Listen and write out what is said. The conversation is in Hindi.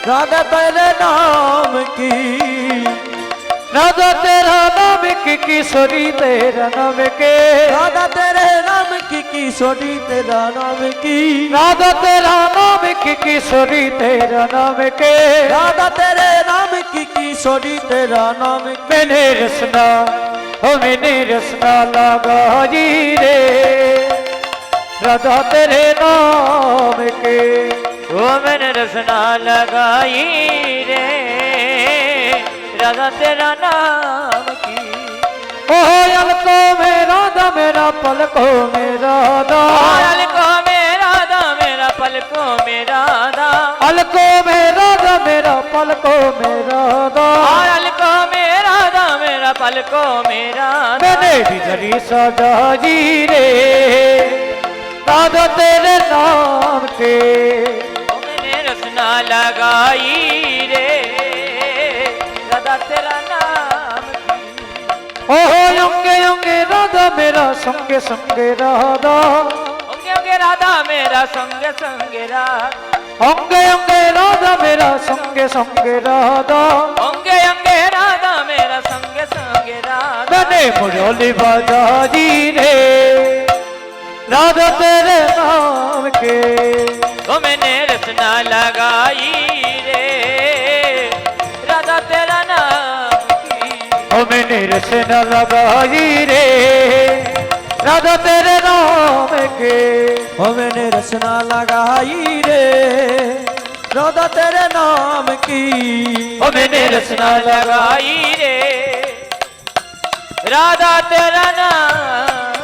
राधा तेरे नाम की, राधा तेरा नाम की किशोरी तेरा नाम के, राधा तेरे नाम की किशोरी तेरा नाम की, राधा तेरा नाम की किशोरी तेरा नाम के, राधा तेरे नाम की किशोरी तेरा नाम की। मैंने रसना हो मैंने रसना लगाई रे राधा तेरे नाम के, ओ मैंने रसना लगाई रे राधा तेरा नाम की। ओ अलको में राधा मेरा पलको में राधा, अलको में राधा मेरा पलको में राधा, अलको में राधा मेरा पलको में राधा, अलको में राधा मेरा पलको में राधा। मैंने भी धरी सजाई रे राधा तेरे नाम के, मैंने रसना लगाई रे राधा तेरा नाम की। ओ अंगे अंगे राधा मेरा संगे संगे राधा, अंगे अंगे राधा मेरा संगे संगे राधा, अंगे अंगे राधा मेरा संगे संगे राधा, अंगे अंगे राधा मेरा संगे संगे राधा। मैंने मुरली बाजाजी रे राधा तेरे नाम के, ओ मैंने रचना लगाई रे राधा तेरा नाम की। ओ मैंने रचना लगाई रे राधा तेरे नाम के, ओ मैंने रचना लगाई रे राधा तेरे नाम की, ओ मैंने रचना लगाई रे राधा तेरा नाम